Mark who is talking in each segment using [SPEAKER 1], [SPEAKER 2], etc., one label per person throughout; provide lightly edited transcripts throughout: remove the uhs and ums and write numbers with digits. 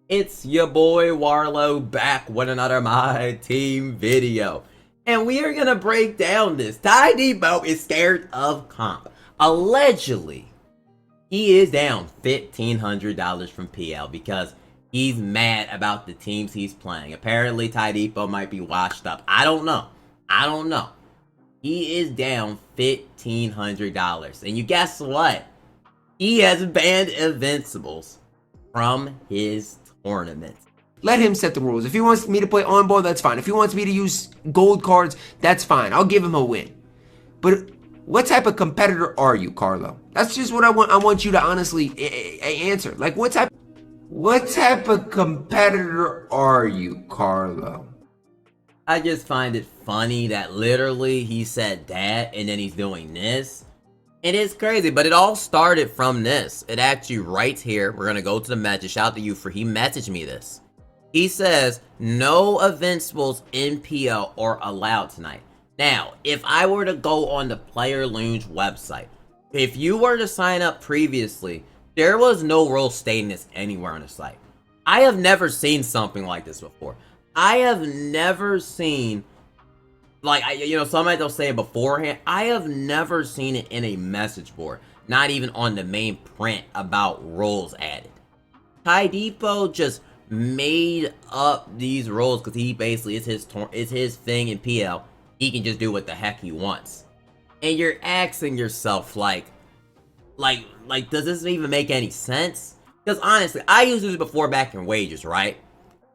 [SPEAKER 1] It's your boy Warlow back with another My Team video. And we are going to break down this. Tydebo is scared of comp. Allegedly, he is down $1,500 from PL because he's mad about the teams he's playing. Apparently, Tydebo might be washed up. I don't know. He is down $1,500. And you guess what? He has banned Invincibles from his tournament.
[SPEAKER 2] Let him set the rules. If he wants me to play on ball, that's fine. If he wants me to use gold cards, that's fine. I'll give him a win. But what type of competitor are you, Carlo? That's just what I want you to honestly answer. Like, what type of competitor are you, Carlo?
[SPEAKER 1] I just find it funny that literally he said that and then he's doing this. It is crazy, but it all started from this. It actually right here, we're going to go to the message. Shout out to you for he messaged me this. He says, no Invincibles in PL are allowed tonight. Now, if I were to go on the Player Lounge website, if you were to sign up previously, there was no rule stating this anywhere on the site. I have never seen something like this before. I have never seen, like, somebody will say it beforehand. I have never seen it in a message board, not even on the main print about rules added. Tydebo just made up these rules because he basically is his thing in PL. He can just do what the heck he wants, and you're asking yourself, like, does this even make any sense? Because honestly, I used this before back in wages, right?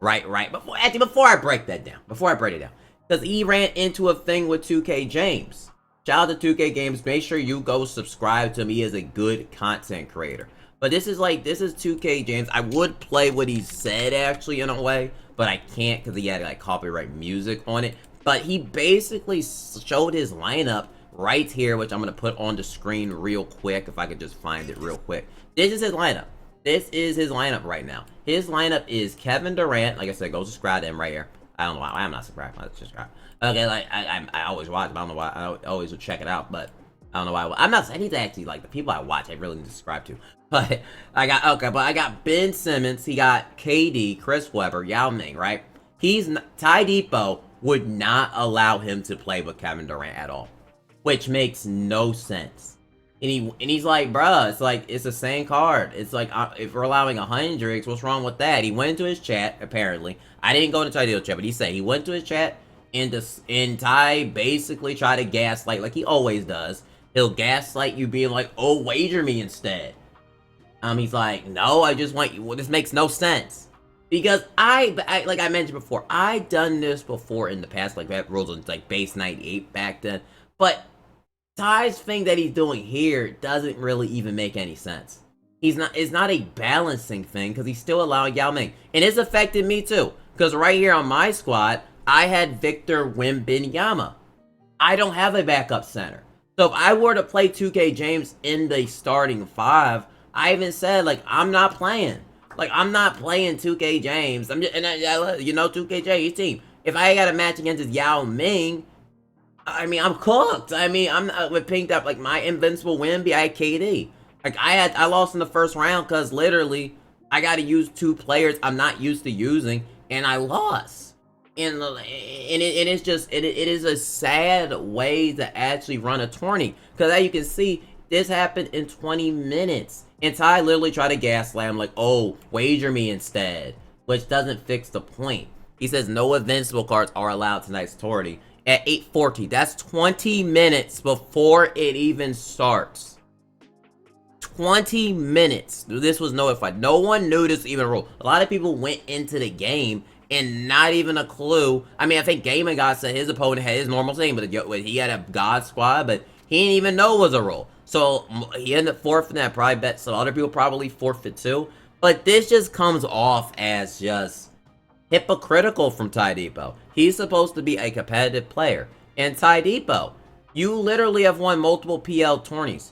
[SPEAKER 1] Before I break that down, because he ran into a thing with 2K James. Shout out to 2K Games. Make sure you go subscribe to him. He is a good content creator. But this is 2K James. I would play what he said actually in a way, but I can't because he had like copyright music on it. But he basically showed his lineup right here, which I'm gonna put on the screen real quick if I could just find it real quick. This is his lineup. This is his lineup right now. His lineup is Kevin Durant. Like I said, go subscribe to him right here. I don't know why I'm not subscribed. Let's subscribe. Okay, like I always watch, but I don't know why. I always check it out, but I don't know why. I'm not. I need to actually, like, the people I watch, I really need to subscribe to. But I got Ben Simmons. He got KD, Chris Webber, Yao Ming. Right? Tydebo would not allow him to play with Kevin Durant at all, which makes no sense. And he's like, bruh, it's like, it's the same card. It's like, if we're allowing 100, what's wrong with that? He went into his chat, apparently. I didn't go into Tydeo's chat, but he said he went to his chat, and Ty basically tried to gaslight, like he always does. He'll gaslight you being like, oh, wager me instead. He's like, no, I just want you. Well, this makes no sense. Because I like I mentioned before, I done this before in the past, like that rules on like base 98 back then. But Ty's thing that he's doing here doesn't really even make any sense. It's not a balancing thing because he's still allowing Yao Ming. And it's affected me too. Because right here on my squad, I had Victor Wembanyama. I don't have a backup center. So if I were to play 2K James in the starting 5, I even said, like, I'm not playing. Like, I'm not playing 2K James. I'm just, you know, 2K James team. If I got a match against his Yao Ming, I mean, I'm cooked. I mean, I'm with pinked up, like, my invincible Wemby, I had KD. Like, I lost in the first round because literally I got to use 2 players I'm not used to using, and I lost. And it is a sad way to actually run a tourney. Because as you can see, this happened in 20 minutes. And Ty literally tried to gaslight him like, oh, wager me instead. Which doesn't fix the point. He says no invincible cards are allowed tonight's tourney. At 8:40, that's 20 minutes before it even starts. 20 minutes. This was notified. No one knew this even rule. A lot of people went into the game and not even a clue. I mean, I think Gaming God said his opponent had his normal thing, but he had a God squad, but he didn't even know it was a rule. So he ended up forfeiting that. Probably bet some other people probably forfeit too. But this just comes off as just hypocritical from Tydebo. He's supposed to be a competitive player. And Tydebo, you literally have won multiple PL tourneys.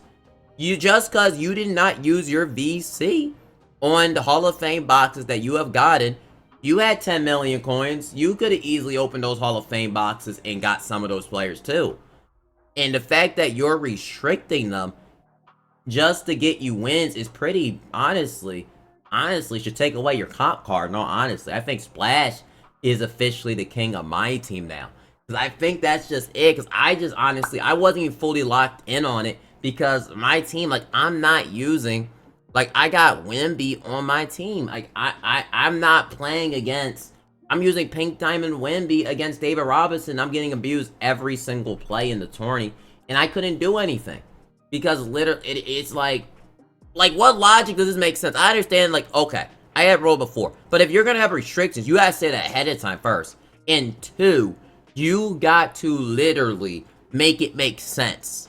[SPEAKER 1] You just because you did not use your VC on the Hall of Fame boxes that you have gotten, you had 10 million coins. You could have easily opened those Hall of Fame boxes and got some of those players too. And the fact that you're restricting them just to get you wins is pretty, honestly, honestly should take away your comp card. No, honestly, I think Splash is officially the king of my team now. Because I think that's just it. Because I just honestly, I wasn't even fully locked in on it. Because my team, like, I'm not using, like, I got Wemby on my team. Like, I'm not playing against, I'm using Pink Diamond Wemby against David Robinson. I'm getting abused every single play in the tourney. And I couldn't do anything. Because literally, it's like, what logic does this make sense? I understand, like, okay, I had rolled before. But if you're gonna have restrictions, you gotta say that ahead of time first. And two, you got to literally make it make sense.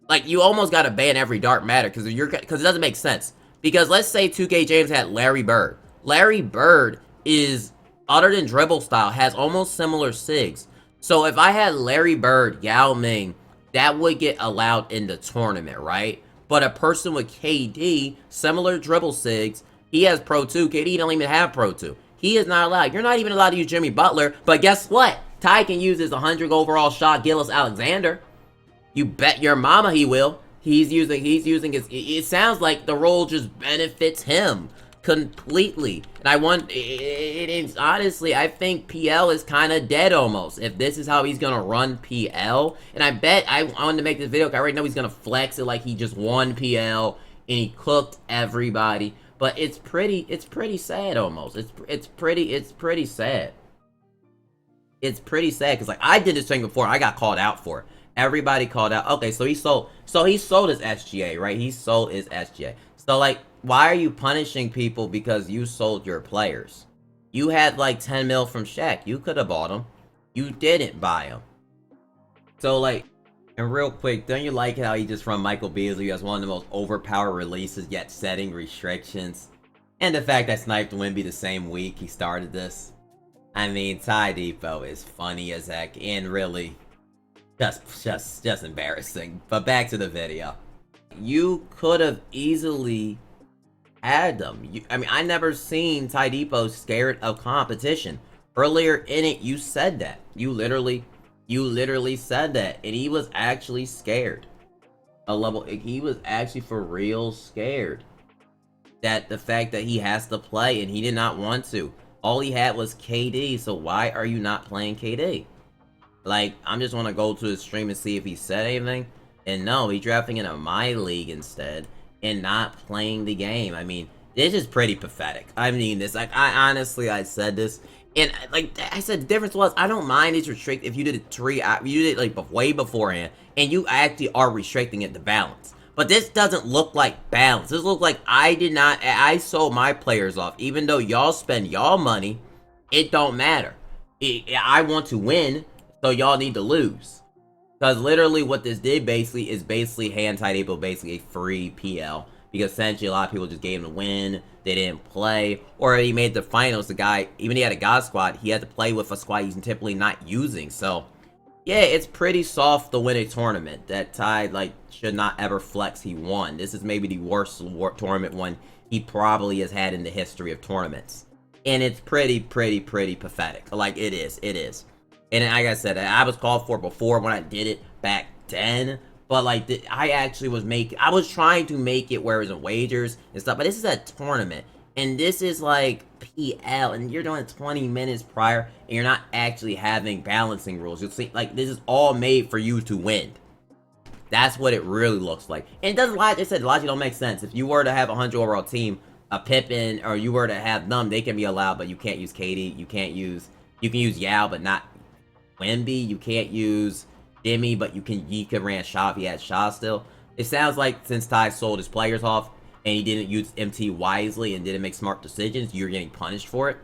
[SPEAKER 1] Like, you almost gotta ban every dark matter, because it doesn't make sense. Because let's say 2K James had Larry Bird. Larry Bird is, other than dribble style, has almost similar SIGs. So if I had Larry Bird, Yao Ming, that would get allowed in the tournament, right? But a person with KD, similar dribble SIGs, he has Pro 2. KD don't even have Pro 2. He is not allowed. You're not even allowed to use Jimmy Butler. But guess what? Ty can use his 100 overall shot, Gillis Alexander. You bet your mama he will. He's using his, it sounds like the role just benefits him completely. And I want, honestly, I think PL is kind of dead almost. If this is how he's going to run PL. And I bet, I wanted to make this video, I already know he's going to flex it like he just won PL and he cooked everybody. But it's pretty sad almost. It's pretty sad. It's pretty sad because, like, I did this thing before. I got called out for it. Everybody called out. Okay, so he sold his SGA, right? He sold his SGA. So, like, why are you punishing people because you sold your players? You had, like, 10 mil from Shaq. You could have bought them. You didn't buy them. So, like, and real quick, don't you like how he just from Michael Beasley as one of the most overpowered releases yet setting restrictions? And the fact that sniped Wemby the same week he started this. I mean, Tydebo is funny as heck and really just embarrassing. But back to the video. You could have easily had them. I mean, I never seen Tydebo scared of competition. Earlier in it, you said that. You literally said that. And he was actually scared. He was actually for real scared. That the fact that he has to play and he did not want to. All he had was KD, so why are you not playing KD? Like, I'm just want to go to his stream and see if he said anything. And no, he's drafting in a My League instead and not playing the game. I mean, this is pretty pathetic. I mean, this, like, I said this. And, like, I said, the difference was, I don't mind it's restricted if you did it you did it, like, way beforehand. And you actually are restricting it to balance. But this doesn't look like balance. This looks like I sold my players off. Even though y'all spend y'all money, it don't matter. I want to win, so y'all need to lose. Because literally what this did is hand Tydebo basically a free PL. Because essentially a lot of people just gave him a win, they didn't play. Or he made the finals, the guy, even he had a God squad, he had to play with a squad he's typically not using. So, yeah, it's pretty soft to win a tournament. That Tide, like, should not ever flex he won. This is maybe the worst tournament one he probably has had in the history of tournaments. And it's pretty pathetic. Like, it is. And like I said, I was called for it before when I did it back then. But, like, I was trying to make it where it was in wagers and stuff. But this is a tournament. And this is, like, PL. And you're doing 20 minutes prior. And you're not actually having balancing rules. You'll see, like, this is all made for you to win. That's what it really looks like. And it doesn't, like I said, logic don't make sense. If you were to have a 100 overall team, a Pippen, or you were to have them, they can be allowed. But you can't use KD. You can use Yao, but not Wemby. You can't use Jimmy, but you can ran Shaw if he had Shaw still. It sounds like since Ty sold his players off and he didn't use MT wisely and didn't make smart decisions, you're getting punished for it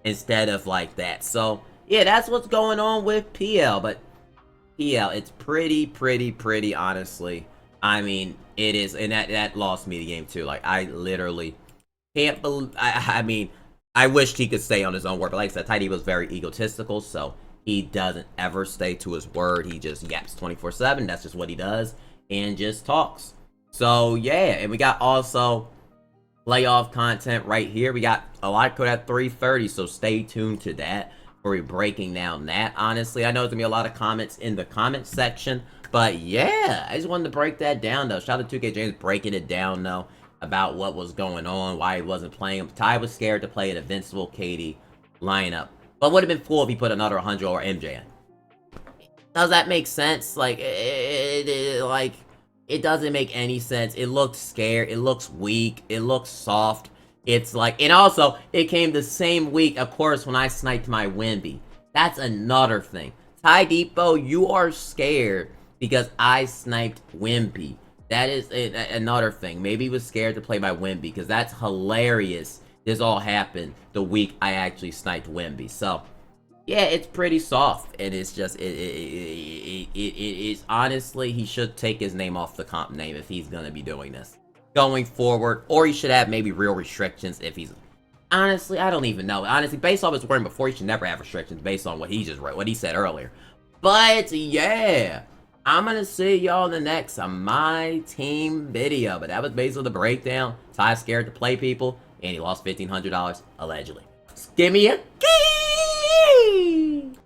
[SPEAKER 1] instead of like that. So yeah, that's what's going on with PL. But PL, it's pretty honestly. I mean, it is, and that lost me the game too. Like, I literally can't believe. I mean, I wished he could stay on his own word, but like I said, Tydebo was very egotistical, so he doesn't ever stay to his word. He just yaps 24/7. That's just what he does, and just talks. So yeah, and we got also playoff content right here. We got a lot code at 3:30, so stay tuned to that. We're breaking down that. Honestly, I know there's gonna be a lot of comments in the comment section, but yeah, I just wanted to break that down though. Shout out to 2K James breaking it down though. about what was going on, why he wasn't playing him. Ty was scared to play an Invincible KD lineup. But would have been cool if he put another 100 or MJ in. Does that make sense? Like, it doesn't make any sense. It looks scared. It looks weak. It looks soft. It's like, and also, it came the same week, of course, when I sniped my Wemby. That's another thing. Tydebo, you are scared because I sniped Wemby. That is another thing. Maybe he was scared to play my Wemby because that's hilarious. This all happened the week I actually sniped Wemby. So, yeah, it's pretty soft, and it's just, it's honestly, he should take his name off the comp name if he's gonna be doing this going forward, or he should have maybe real restrictions if he's, honestly, I don't even know. Honestly, based on his wording before, he should never have restrictions based on what he just wrote, what he said earlier. But, yeah, I'm gonna see y'all in the next MyTeam video, but that was basically the breakdown. Ty's scared to play people, and he lost $1,500, allegedly. Give me a